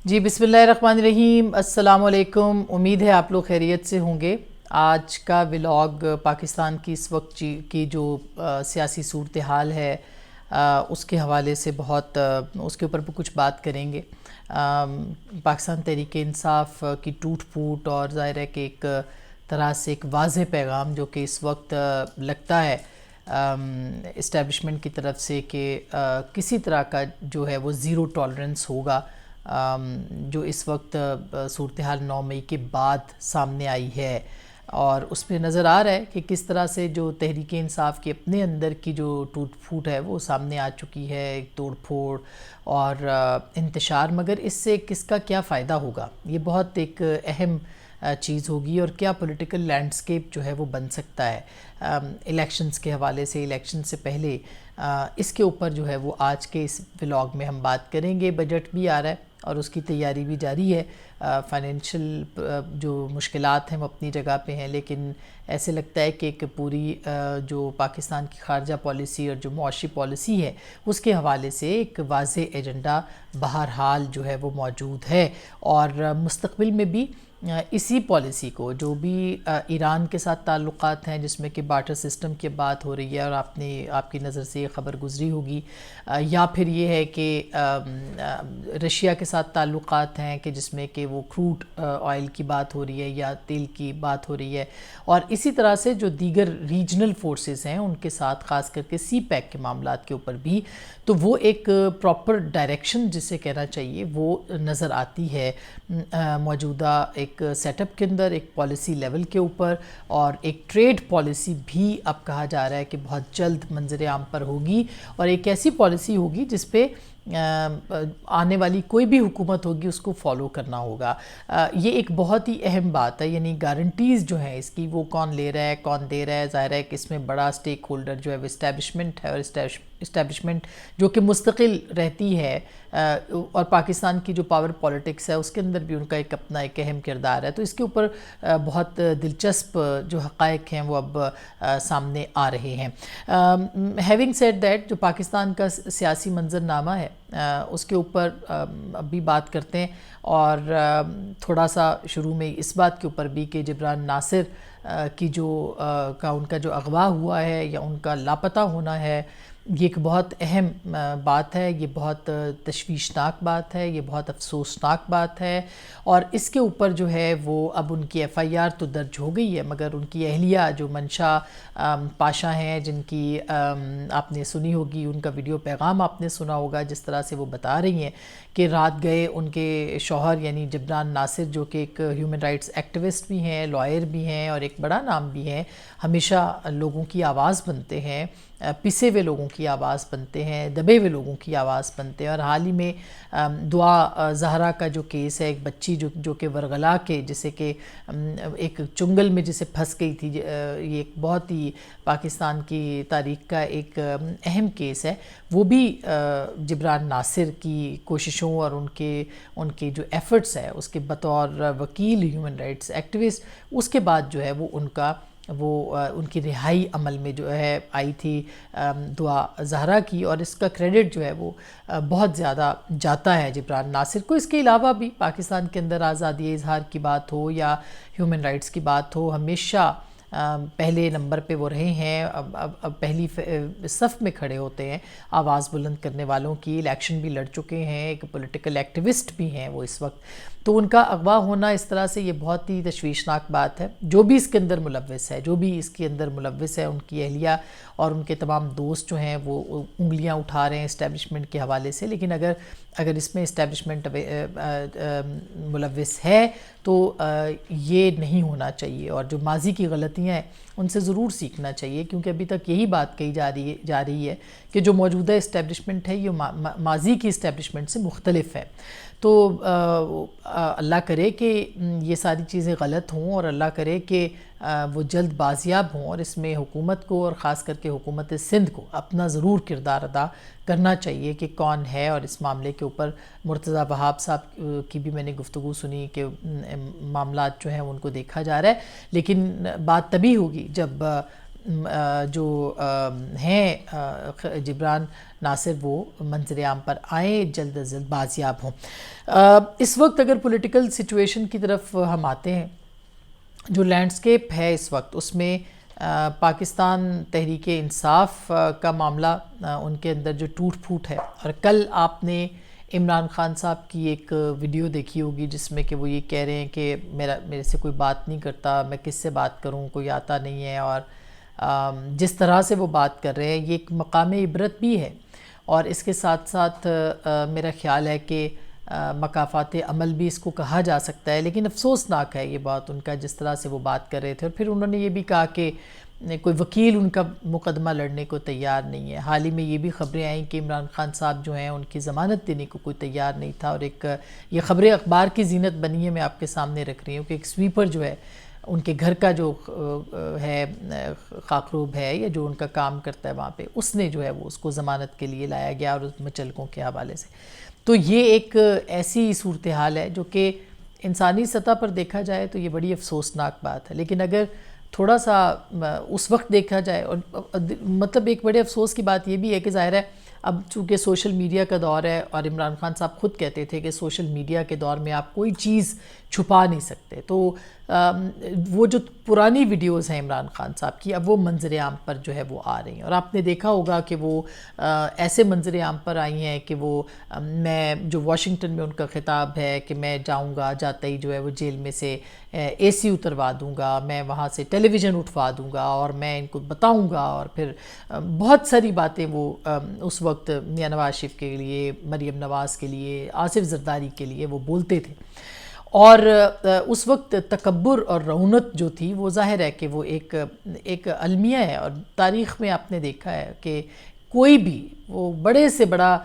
جی بسم اللہ الرحمن الرحیم، السلام علیکم۔ امید ہے آپ لوگ خیریت سے ہوں گے۔ آج کا ولاگ پاکستان کی اس وقت کی جو سیاسی صورتحال ہے اس کے حوالے سے اس کے اوپر بھی کچھ بات کریں گے۔ پاکستان تحریک انصاف کی ٹوٹ پھوٹ اور ظاہر ہے کہ ایک طرح سے ایک واضح پیغام جو کہ اس وقت لگتا ہے اسٹیبلشمنٹ کی طرف سے کہ کسی طرح کا جو ہے وہ زیرو ٹالرنس ہوگا، جو اس وقت صورتحال 9 مئی کے بعد سامنے آئی ہے، اور اس میں نظر آ رہا ہے کہ کس طرح سے جو تحریک انصاف کے اپنے اندر کی جو ٹوٹ پھوٹ ہے وہ سامنے آ چکی ہے، ایک توڑ پھوڑ اور انتشار۔ مگر اس سے کس کا کیا فائدہ ہوگا، یہ بہت ایک اہم چیز ہوگی، اور کیا پولیٹیکل لینڈسکیپ جو ہے وہ بن سکتا ہے الیکشنز کے حوالے سے، الیکشن سے پہلے۔ اس کے اوپر جو ہے وہ آج کے اس ولاگ میں ہم بات کریں گے۔ بجٹ بھی آ رہا ہے اور اس کی تیاری بھی جاری ہے۔ فائنینشل جو مشکلات ہیں وہ اپنی جگہ پہ ہیں، لیکن ایسے لگتا ہے کہ ایک پوری جو پاکستان کی خارجہ پالیسی اور جو معاشی پالیسی ہے اس کے حوالے سے ایک واضح ایجنڈا بہرحال جو ہے وہ موجود ہے، اور مستقبل میں بھی اسی پالیسی کو، جو بھی ایران کے ساتھ تعلقات ہیں جس میں کہ بارٹر سسٹم کی بات ہو رہی ہے، اور آپ کی نظر سے یہ خبر گزری ہوگی، یا پھر یہ ہے کہ رشیا کے ساتھ تعلقات ہیں کہ جس میں کہ وہ کروڈ آئل کی بات ہو رہی ہے یا تیل کی بات ہو رہی ہے، اور اسی طرح سے جو دیگر ریجنل فورسز ہیں ان کے ساتھ، خاص کر کے سی پیک کے معاملات کے اوپر بھی، تو وہ ایک پراپر ڈائریکشن جسے کہنا چاہیے وہ نظر آتی ہے موجودہ ایک سیٹ اپ کے اندر، ایک پالیسی لیول کے اوپر، اور ایک ٹریڈ پالیسی بھی اب کہا جا رہا ہے کہ بہت جلد منظر عام پر ہوگی، اور ایک ایسی پالیسی ہوگی جس پہ آنے والی کوئی بھی حکومت ہوگی اس کو فالو کرنا ہوگا۔ یہ ایک بہت ہی اہم بات ہے، یعنی گارنٹیز جو ہیں اس کی وہ کون لے رہا ہے، کون دے رہا ہے۔ ظاہر ہے کہ اس میں بڑا سٹیک ہولڈر جو ہے وہ اسٹیبلشمنٹ ہے، اور اسٹیبلشمنٹ جو کہ مستقل رہتی ہے، اور پاکستان کی جو پاور پالیٹکس ہے اس کے اندر بھی ان کا ایک اپنا ایک اہم کردار ہے۔ تو اس کے اوپر بہت دلچسپ جو حقائق ہیں وہ اب سامنے آ رہے ہیں۔ ہیونگ سیڈ دیٹ، جو پاکستان کا سیاسی منظرنامہ ہے اس کے اوپر ابھی بات کرتے ہیں، اور تھوڑا سا شروع میں اس بات کے اوپر بھی کہ جبران ناصر کی ان کا جو اغوا ہوا ہے یا ان کا لاپتہ ہونا ہے، یہ ایک بہت اہم بات ہے، یہ بہت تشویشناک بات ہے، یہ بہت افسوسناک بات ہے، اور اس کے اوپر جو ہے وہ اب ان کی ایف آئی آر تو درج ہو گئی ہے، مگر ان کی اہلیہ جو منشا پاشا ہیں، جن کی آپ نے سنی ہوگی، ان کا ویڈیو پیغام آپ نے سنا ہوگا جس طرح سے وہ بتا رہی ہیں کہ رات گئے ان کے شوہر یعنی جبران ناصر، جو کہ ایک ہیومن رائٹس ایکٹیوسٹ بھی ہیں، لائر بھی ہیں، اور ایک بڑا نام بھی ہیں، ہمیشہ لوگوں کی آواز بنتے ہیں، پسے ہوئے لوگوں کی آواز بنتے ہیں، دبے ہوئے لوگوں کی آواز بنتے ہیں۔ اور حال ہی میں دعا زہرا کا جو کیس ہے، ایک بچی جو کہ ورغلا کے، جسے کہ ایک چنگل میں جسے پھنس گئی تھی، یہ ایک بہت ہی پاکستان کی تاریخ کا ایک اہم کیس ہے، وہ بھی جبران ناصر کی کوششوں اور ان کے جو ایفرٹس ہے اس کے بطور وکیل ہیومن رائٹس ایکٹیوسٹ، اس کے بعد جو ہے وہ ان کی رہائی عمل میں جو ہے آئی تھی دعا زہرا کی، اور اس کا کریڈٹ جو ہے وہ بہت زیادہ جاتا ہے جبران ناصر کو۔ اس کے علاوہ بھی پاکستان کے اندر آزادی اظہار کی بات ہو یا ہیومن رائٹس کی بات ہو، ہمیشہ پہلے نمبر پہ وہ رہے ہیں، اب پہلی صف میں کھڑے ہوتے ہیں آواز بلند کرنے والوں کی۔ الیکشن بھی لڑ چکے ہیں، ایک پولیٹیکل ایکٹیوسٹ بھی ہیں وہ اس وقت، تو ان کا اغوا ہونا اس طرح سے یہ بہت ہی تشویشناک بات ہے۔ جو بھی اس کے اندر ملوث ہے، جو بھی اس کے اندر ملوث ہے، ان کی اہلیہ اور ان کے تمام دوست جو ہیں وہ انگلیاں اٹھا رہے ہیں اسٹیبلشمنٹ کے حوالے سے، لیکن اگر اس میں اسٹیبلشمنٹ ملوث ہے تو یہ نہیں ہونا چاہیے، اور جو ماضی کی غلطیاں ہیں ان سے ضرور سیکھنا چاہیے، کیونکہ ابھی تک یہی بات کہی جا رہی ہے کہ جو موجودہ اسٹیبلشمنٹ ہے یہ ماضی کی اسٹیبلشمنٹ سے مختلف ہے۔ تو اللہ کرے کہ یہ ساری چیزیں غلط ہوں، اور اللہ کرے کہ وہ جلد بازیاب ہوں، اور اس میں حکومت کو اور خاص کر کے حکومت سندھ کو اپنا ضرور کردار ادا کرنا چاہیے کہ کون ہے، اور اس معاملے کے اوپر مرتضیٰ وہاب صاحب کی بھی میں نے گفتگو سنی کہ معاملات جو ہیں ان کو دیکھا جا رہا ہے، لیکن بات تبھی ہوگی جب جو ہیں جبران ناصر وہ منظر عام پر آئیں، جلد از جلد بازیاب ہوں۔ اس وقت اگر پولیٹیکل سچویشن کی طرف ہم آتے ہیں، جو لینڈسکیپ ہے اس وقت، اس میں پاکستان تحریک انصاف کا معاملہ، ان کے اندر جو ٹوٹ پھوٹ ہے، اور کل آپ نے عمران خان صاحب کی ایک ویڈیو دیکھی ہوگی جس میں کہ وہ یہ کہہ رہے ہیں کہ میرے سے کوئی بات نہیں کرتا، میں کس سے بات کروں، کوئی آتا نہیں ہے، اور جس طرح سے وہ بات کر رہے ہیں یہ ایک مقام عبرت بھی ہے، اور اس کے ساتھ ساتھ میرا خیال ہے کہ مکافات عمل بھی اس کو کہا جا سکتا ہے، لیکن افسوسناک ہے یہ بات ان کا جس طرح سے وہ بات کر رہے تھے۔ اور پھر انہوں نے یہ بھی کہا کہ کوئی وکیل ان کا مقدمہ لڑنے کو تیار نہیں ہے۔ حال ہی میں یہ بھی خبریں آئیں کہ عمران خان صاحب جو ہیں ان کی ضمانت دینے کو کوئی تیار نہیں تھا، اور ایک یہ خبریں اخبار کی زینت بنی ہے، میں آپ کے سامنے رکھ رہی ہوں کہ ایک سویپر جو ہے ان کے گھر کا جو ہے خاکروب ہے یا جو ان کا کام کرتا ہے وہاں پہ، اس نے جو ہے وہ اس کو ضمانت کے لیے لایا گیا، اور اس مچلکوں کے حوالے سے۔ تو یہ ایک ایسی صورتحال ہے جو کہ انسانی سطح پر دیکھا جائے تو یہ بڑی افسوسناک بات ہے، لیکن اگر تھوڑا سا اس وقت دیکھا جائے، اور مطلب ایک بڑے افسوس کی بات یہ بھی ہے کہ ظاہر ہے اب چونکہ سوشل میڈیا کا دور ہے، اور عمران خان صاحب خود کہتے تھے کہ سوشل میڈیا کے دور میں آپ کوئی چیز چھپا نہیں سکتے، تو وہ جو پرانی ویڈیوز ہیں عمران خان صاحب کی اب وہ منظر عام پر جو ہے وہ آ رہی ہیں، اور آپ نے دیکھا ہوگا کہ وہ ایسے منظر عام پر آئی ہیں کہ وہ میں جو واشنگٹن میں ان کا خطاب ہے کہ میں جاؤں گا، جاتا ہی جو ہے وہ جیل میں سے اے سی اتروا دوں گا، میں وہاں سے ٹیلی ویژن اٹھوا دوں گا، اور میں ان کو بتاؤں گا، اور پھر بہت ساری باتیں وہ اس وقت میاں نواز شریف کے لیے، مریم نواز کے لیے، آصف زرداری کے لیے وہ بولتے تھے، اور اس وقت تکبر اور رعونت جو تھی وہ ظاہر ہے کہ وہ ایک المیہ ہے، اور تاریخ میں آپ نے دیکھا ہے کہ کوئی بھی وہ بڑے سے بڑا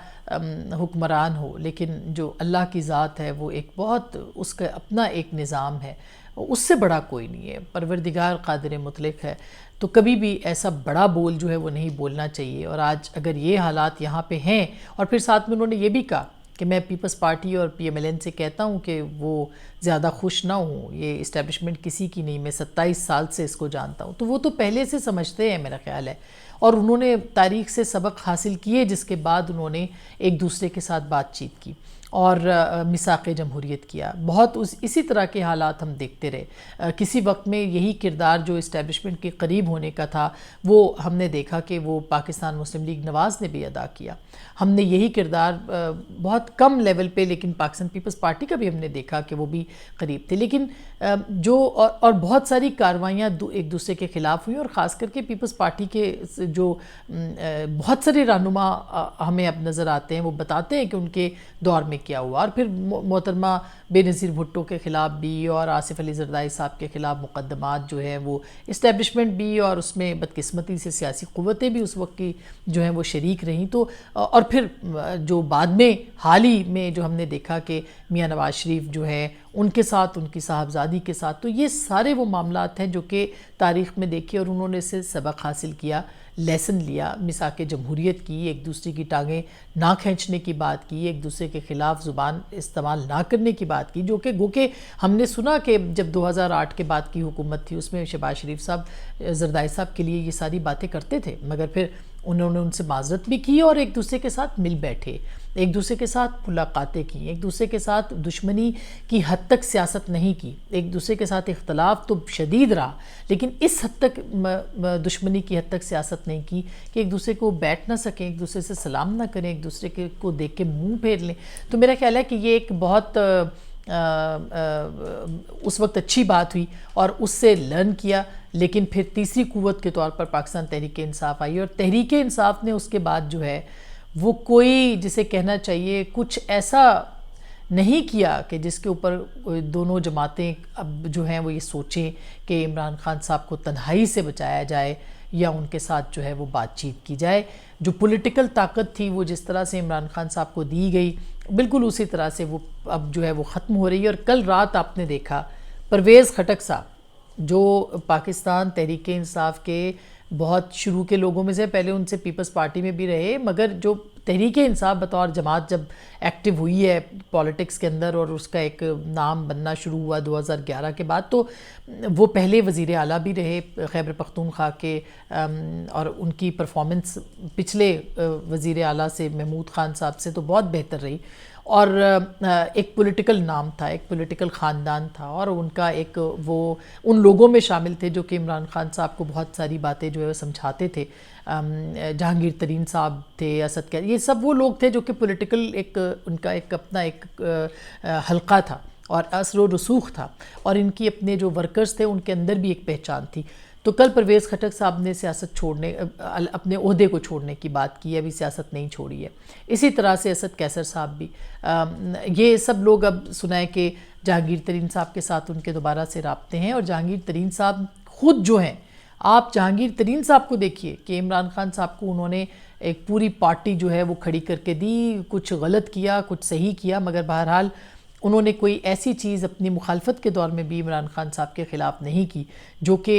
حکمران ہو، لیکن جو اللہ کی ذات ہے وہ ایک بہت اس کا اپنا ایک نظام ہے، اس سے بڑا کوئی نہیں ہے، پروردگار قادر مطلق ہے، تو کبھی بھی ایسا بڑا بول جو ہے وہ نہیں بولنا چاہیے۔ اور آج اگر یہ حالات یہاں پہ ہیں، اور پھر ساتھ میں انہوں نے یہ بھی کہا کہ میں پیپلز پارٹی اور پی ایم ایل این سے کہتا ہوں کہ وہ زیادہ خوش نہ ہوں، یہ اسٹیبلشمنٹ کسی کی نہیں، میں 27 سال سے اس کو جانتا ہوں، تو وہ تو پہلے سے سمجھتے ہیں میرا خیال ہے، اور انہوں نے تاریخ سے سبق حاصل کیے، جس کے بعد انہوں نے ایک دوسرے کے ساتھ بات چیت کی اور میثاق جمہوریت کیا۔ بہت اسی طرح کے حالات ہم دیکھتے رہے، کسی وقت میں یہی کردار جو اسٹیبلشمنٹ کے قریب ہونے کا تھا وہ ہم نے دیکھا کہ وہ پاکستان مسلم لیگ نواز نے بھی ادا کیا، ہم نے یہی کردار بہت کم لیول پہ لیکن پاکستان پیپلز پارٹی کا بھی ہم نے دیکھا کہ وہ بھی قریب تھے، لیکن جو اور بہت ساری کارروائیاں ایک دوسرے کے خلاف ہوئیں، اور خاص کر کے پیپلز پارٹی کے جو بہت سارے رہنما ہمیں اب نظر آتے ہیں، وہ بتاتے ہیں کہ ان کے دور میں کیا ہوا، اور پھر محترمہ بے نظیر بھٹو کے خلاف بھی اور آصف علی زرداری صاحب کے خلاف مقدمات جو ہے وہ اسٹیبلشمنٹ بھی، اور اس میں بدقسمتی سے سیاسی قوتیں بھی اس وقت کی جو ہیں وہ شریک رہیں، تو اور پھر جو بعد میں حال ہی میں جو ہم نے دیکھا کہ میاں نواز شریف جو ہے ان کے ساتھ، ان کی صاحبزادی کے ساتھ، تو یہ سارے وہ معاملات ہیں جو کہ تاریخ میں دیکھے، اور انہوں نے اس سے سبق حاصل کیا، لیسن لیا، میثاق جمہوریت کی، ایک دوسرے کی ٹانگیں نہ کھینچنے کی بات کی، ایک دوسرے کے خلاف زبان استعمال نہ کرنے کی بات کی، جو کہ گو کہ ہم نے سنا کہ جب 2008 کے بعد کی حکومت تھی اس میں شہباز شریف صاحب زرداری صاحب کے لیے یہ ساری باتیں کرتے تھے، مگر پھر انہوں نے ان سے معذرت بھی کی اور ایک دوسرے کے ساتھ مل بیٹھے، ایک دوسرے کے ساتھ ملاقاتیں کی، ایک دوسرے کے ساتھ دشمنی کی حد تک سیاست نہیں کی، ایک دوسرے کے ساتھ اختلاف تو شدید رہا لیکن اس حد تک دشمنی کی حد تک سیاست نہیں کی کہ ایک دوسرے کو بیٹھ نہ سکیں، ایک دوسرے سے سلام نہ کریں، ایک دوسرے کو دیکھ کے منہ پھیر لیں۔ تو میرا خیال ہے کہ یہ ایک بہت اس وقت اچھی بات ہوئی اور اس سے لرن کیا، لیکن پھر تیسری قوت کے طور پر پاکستان تحریک انصاف آئی، اور تحریک انصاف نے اس کے بعد جو ہے وہ کوئی جسے کہنا چاہیے کچھ ایسا نہیں کیا کہ جس کے اوپر دونوں جماعتیں اب جو ہیں وہ یہ سوچیں کہ عمران خان صاحب کو تنہائی سے بچایا جائے یا ان کے ساتھ جو ہے وہ بات چیت کی جائے۔ جو پولیٹیکل طاقت تھی وہ جس طرح سے عمران خان صاحب کو دی گئی بالکل اسی طرح سے وہ اب جو ہے وہ ختم ہو رہی ہے۔ اور کل رات آپ نے دیکھا پرویز خٹک صاحب جو پاکستان تحریک انصاف کے بہت شروع کے لوگوں میں سے، پہلے ان سے پیپلز پارٹی میں بھی رہے، مگر جو تحریک انصاف بطور جماعت جب ایکٹیو ہوئی ہے پالیٹکس کے اندر اور اس کا ایک نام بننا شروع ہوا 2011 کے بعد، تو وہ پہلے وزیر اعلیٰ بھی رہے خیبر پختونخوا کے، اور ان کی پرفارمنس پچھلے وزیر اعلیٰ سے محمود خان صاحب سے تو بہت بہتر رہی، اور ایک پولیٹیکل نام تھا، ایک پولیٹیکل خاندان تھا، اور ان کا ایک وہ ان لوگوں میں شامل تھے جو کہ عمران خان صاحب کو بہت ساری باتیں جو ہے وہ سمجھاتے تھے۔ جہانگیر ترین صاحب تھے، اسد، یہ سب وہ لوگ تھے جو کہ پولیٹیکل ایک ان کا ایک اپنا ایک حلقہ تھا اور اثر و رسوخ تھا، اور ان کی اپنے جو ورکرز تھے ان کے اندر بھی ایک پہچان تھی۔ تو کل پرویز خٹک صاحب نے سیاست چھوڑنے، اپنے عہدے کو چھوڑنے کی بات کی ہے، ابھی سیاست نہیں چھوڑی ہے۔ اسی طرح سے اسد کیسر صاحب بھی، یہ سب لوگ اب سنائے کہ جہانگیر ترین صاحب کے ساتھ ان کے دوبارہ سے رابطے ہیں، اور جہانگیر ترین صاحب خود جو ہیں، آپ جہانگیر ترین صاحب کو دیکھیے کہ عمران خان صاحب کو انہوں نے ایک پوری پارٹی جو ہے وہ کھڑی کر کے دی، کچھ غلط کیا کچھ صحیح کیا، مگر بہرحال انہوں نے کوئی ایسی چیز اپنی مخالفت کے دور میں بھی عمران خان صاحب کے خلاف نہیں کی جو کہ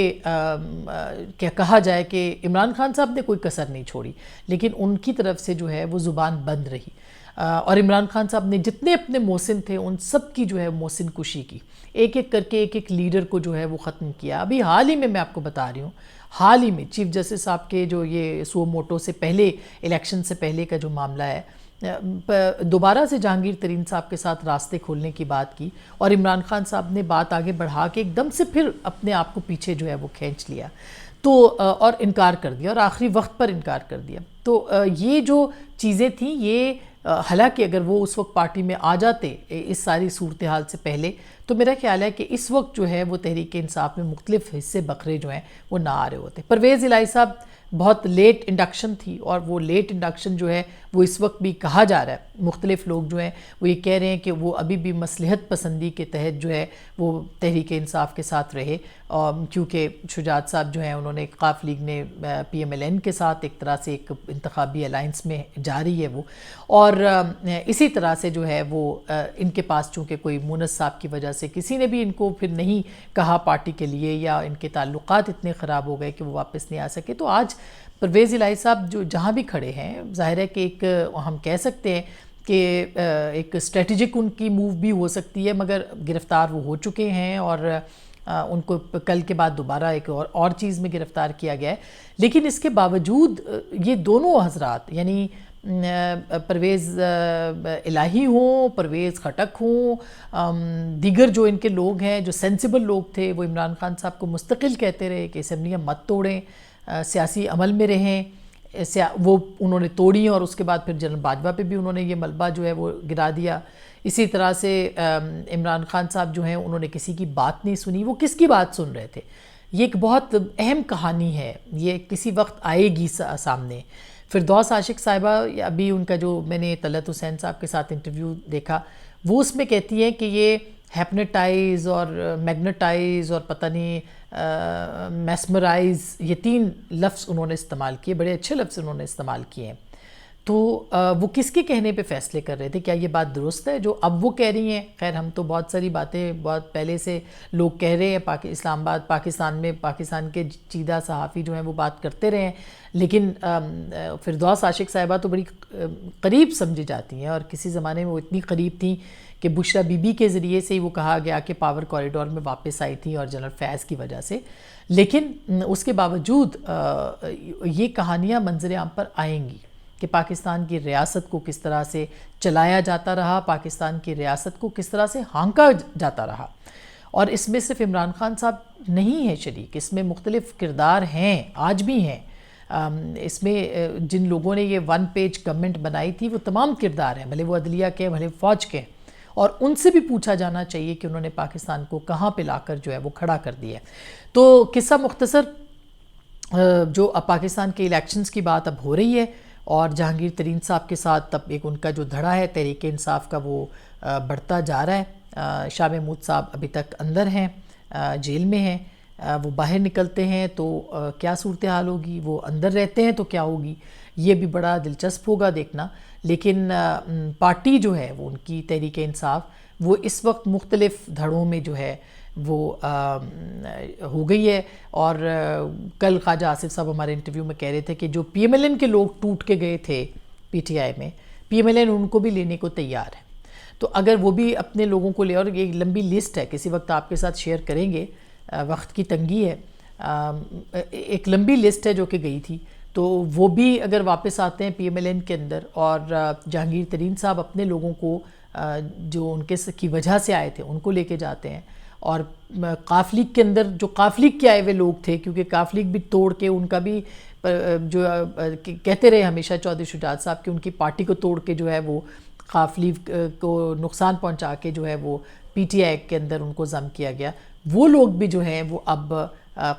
کیا کہا جائے کہ عمران خان صاحب نے کوئی کسر نہیں چھوڑی، لیکن ان کی طرف سے جو ہے وہ زبان بند رہی، اور عمران خان صاحب نے جتنے اپنے محسن تھے ان سب کی جو ہے محسن کشی کی، ایک ایک کر کے ایک ایک لیڈر کو جو ہے وہ ختم کیا۔ ابھی حال ہی میں آپ کو بتا رہی ہوں، حال ہی میں چیف جسٹس صاحب کے جو یہ سو موٹو سے پہلے الیکشن سے پہلے کا جو معاملہ ہے، دوبارہ سے جہانگیر ترین صاحب کے ساتھ راستے کھولنے کی بات کی، اور عمران خان صاحب نے بات آگے بڑھا کے ایک دم سے پھر اپنے آپ کو پیچھے جو ہے وہ کھینچ لیا، تو اور انکار کر دیا، اور آخری وقت پر انکار کر دیا۔ تو یہ جو چیزیں تھیں، یہ حالانکہ اگر وہ اس وقت پارٹی میں آ جاتے اس ساری صورتحال سے پہلے، تو میرا خیال ہے کہ اس وقت جو ہے وہ تحریک انصاف میں مختلف حصے بکھرے جو ہیں وہ نہ آ رہے ہوتے۔ پرویز الہی صاحب بہت لیٹ انڈکشن تھی، اور وہ لیٹ انڈکشن جو ہے وہ اس وقت بھی کہا جا رہا ہے، مختلف لوگ جو ہیں وہ یہ کہہ رہے ہیں کہ وہ ابھی بھی مصلحت پسندی کے تحت جو ہے وہ تحریک انصاف کے ساتھ رہے، کیونکہ شجاعت صاحب جو ہیں انہوں نے قاف لیگ نے پی ایم ایل این کے ساتھ ایک طرح سے ایک انتخابی الائنس میں جا رہی ہے وہ، اور اسی طرح سے جو ہے وہ ان کے پاس چونکہ کوئی مونس صاحب کی وجہ سے کسی نے بھی ان کو پھر نہیں کہا پارٹی کے لیے، یا ان کے تعلقات اتنے خراب ہو گئے کہ وہ واپس نہیں آ سکے، تو آج پرویز الہی صاحب جو جہاں بھی کھڑے ہیں، ظاہر ہے کہ ایک ہم کہہ سکتے ہیں کہ ایک اسٹریٹجک ان کی موو بھی ہو سکتی ہے، مگر گرفتار وہ ہو چکے ہیں، اور ان کو کل کے بعد دوبارہ ایک اور چیز میں گرفتار کیا گیا ہے۔ لیکن اس کے باوجود یہ دونوں حضرات، یعنی پرویز الہی ہوں، پرویز خٹک ہوں، دیگر جو ان کے لوگ ہیں جو سینسیبل لوگ تھے، وہ عمران خان صاحب کو مستقل کہتے رہے کہ اسمبلیاں مت توڑیں، سیاسی عمل میں رہیں، وہ انہوں نے توڑی، اور اس کے بعد پھر جنرل باجوہ پہ بھی انہوں نے یہ ملبہ جو ہے وہ گرا دیا۔ اسی طرح سے عمران خان صاحب جو ہیں انہوں نے کسی کی بات نہیں سنی، وہ کس کی بات سن رہے تھے؟ یہ ایک بہت اہم کہانی ہے، یہ کسی وقت آئے گی سامنے۔ فردوس عاشق صاحبہ، ابھی ان کا جو میں نے طلعت حسین صاحب کے ساتھ انٹرویو دیکھا، وہ اس میں کہتی ہیں کہ یہ ہیپنیٹائز اور میگنیٹائز اور پتہ نہیں میسمرائز، یہ 3 لفظ انہوں نے استعمال کیے، بڑے اچھے لفظ انہوں نے استعمال کیے ہیں۔ تو وہ کس کے کہنے پہ فیصلے کر رہے تھے؟ کیا یہ بات درست ہے جو اب وہ کہہ رہی ہیں؟ خیر ہم تو بہت ساری باتیں بہت پہلے سے لوگ کہہ رہے ہیں، اسلام آباد پاکستان میں پاکستان کے چیدہ صحافی جو ہیں وہ بات کرتے رہے ہیں، لیکن فردوس عاشق صاحبہ تو بڑی قریب سمجھی جاتی ہیں، اور کسی زمانے میں وہ اتنی قریب تھیں کہ بشرا بی بی کے ذریعے سے ہی وہ کہا گیا کہ پاور کوریڈور میں واپس آئی تھی، اور جنرل فیض کی وجہ سے، لیکن اس کے باوجود یہ کہانیاں منظر عام پر آئیں گی کہ پاکستان کی ریاست کو کس طرح سے چلایا جاتا رہا، پاکستان کی ریاست کو کس طرح سے ہانکا جاتا رہا، اور اس میں صرف عمران خان صاحب نہیں ہے شریک، اس میں مختلف کردار ہیں، آج بھی ہیں۔ اس میں جن لوگوں نے یہ 1 پیج گورنمنٹ بنائی تھی وہ تمام کردار ہیں، بھلے وہ عدلیہ کے بھلے فوج کے، اور ان سے بھی پوچھا جانا چاہیے کہ انہوں نے پاکستان کو کہاں پہ لا کر جو ہے وہ کھڑا کر دیا ہے۔ تو قصہ مختصر، جو اب پاکستان کے الیکشنز کی بات اب ہو رہی ہے، اور جہانگیر ترین صاحب کے ساتھ اب ایک ان کا جو دھڑا ہے تحریک انصاف کا وہ بڑھتا جا رہا ہے۔ شاہ محمود صاحب ابھی تک اندر ہیں، جیل میں ہیں، وہ باہر نکلتے ہیں تو کیا صورتحال ہوگی، وہ اندر رہتے ہیں تو کیا ہوگی، یہ بھی بڑا دلچسپ ہوگا دیکھنا۔ لیکن پارٹی جو ہے وہ ان کی تحریک انصاف، وہ اس وقت مختلف دھڑوں میں جو ہے وہ ہو گئی ہے، اور کل خواجہ آصف صاحب ہمارے انٹرویو میں کہہ رہے تھے کہ جو پی ایم ایل این کے لوگ ٹوٹ کے گئے تھے پی ٹی آئی میں، پی ایم ایل این ان کو بھی لینے کو تیار ہے. تو اگر وہ بھی اپنے لوگوں کو لے، اور ایک لمبی لسٹ ہے، کسی وقت آپ کے ساتھ شیئر کریں گے، وقت کی تنگی ہے، ایک لمبی لسٹ ہے جو کہ گئی تھی، تو وہ بھی اگر واپس آتے ہیں پی ایم ایل این کے اندر، اور جہانگیر ترین صاحب اپنے لوگوں کو جو ان کی وجہ سے آئے تھے ان کو لے کے جاتے ہیں، اور قاف لیگ کے اندر جو قاف لیگ کے آئے ہوئے لوگ تھے، کیونکہ قاف لیگ بھی توڑ کے ان کا بھی جو کہتے رہے ہمیشہ چودھری شجاعت صاحب کہ ان کی پارٹی کو توڑ کے جو ہے وہ قاف لیگ کو نقصان پہنچا کے جو ہے وہ پی ٹی آئی کے اندر ان کو ضم کیا گیا، وہ لوگ بھی جو ہیں وہ اب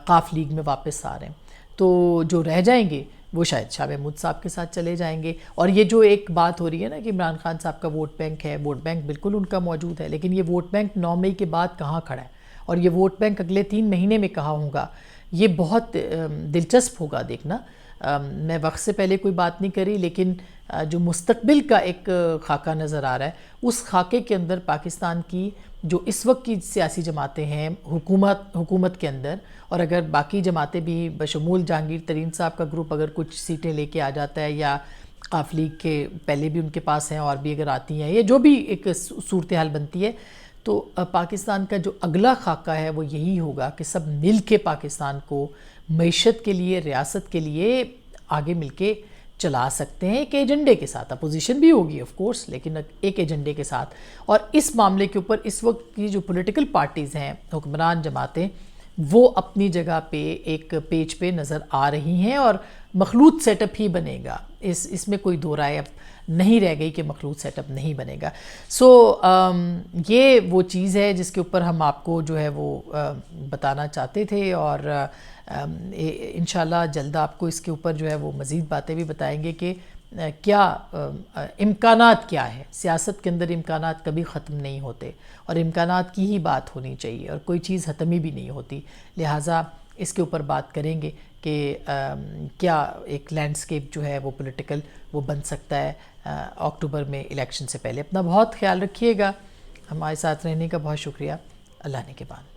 قاف لیگ میں واپس آ رہے ہیں. تو جو رہ جائیں گے وہ شاید شاہ محمود صاحب کے ساتھ چلے جائیں گے. اور یہ جو ایک بات ہو رہی ہے نا کہ عمران خان صاحب کا ووٹ بینک ہے، ووٹ بینک بالکل ان کا موجود ہے، لیکن یہ ووٹ بینک 9 مئی کے بعد کہاں کھڑا ہے، اور یہ ووٹ بینک اگلے 3 مہینے میں کہاں ہوگا، یہ بہت دلچسپ ہوگا دیکھنا. میں وقت سے پہلے کوئی بات نہیں کری، لیکن جو مستقبل کا ایک خاکہ نظر آ رہا ہے، اس خاکے کے اندر پاکستان کی جو اس وقت کی سیاسی جماعتیں ہیں حکومت کے اندر، اور اگر باقی جماعتیں بھی بشمول جہانگیر ترین صاحب کا گروپ اگر کچھ سیٹیں لے کے آ جاتا ہے، یا قاف لیگ کے پہلے بھی ان کے پاس ہیں اور بھی اگر آتی ہیں، یا جو بھی ایک صورتحال بنتی ہے، تو پاکستان کا جو اگلا خاکہ ہے وہ یہی ہوگا کہ سب مل کے پاکستان کو معیشت کے لیے، ریاست کے لیے آگے مل کے چلا سکتے ہیں، ایک ایجنڈے کے ساتھ. اپوزیشن بھی ہوگی آف کورس، لیکن ایک ایجنڈے کے ساتھ. اور اس معاملے کے اوپر اس وقت کی جو پولیٹیکل پارٹیز ہیں، حکمران جماعتیں، وہ اپنی جگہ پہ ایک پیج پہ نظر آ رہی ہیں، اور مخلوط سیٹ اپ ہی بنے گا. اس میں کوئی دو رائے اب نہیں رہ گئی کہ مخلوط سیٹ اپ نہیں بنے گا. سو یہ وہ چیز ہے جس کے اوپر ہم آپ کو جو ہے وہ بتانا چاہتے تھے، اور انشاءاللہ جلد آپ کو اس کے اوپر جو ہے وہ مزید باتیں بھی بتائیں گے کہ کیا امکانات کیا ہے. سیاست کے اندر امکانات کبھی ختم نہیں ہوتے، اور امکانات کی ہی بات ہونی چاہیے، اور کوئی چیز حتمی بھی نہیں ہوتی. لہٰذا اس کے اوپر بات کریں گے کہ کیا ایک لینڈسکیپ جو ہے وہ پولیٹیکل وہ بن سکتا ہے اکتوبر میں الیکشن سے پہلے. اپنا بہت خیال رکھیے گا. ہمارے ساتھ رہنے کا بہت شکریہ. اللہ نے کے بعد.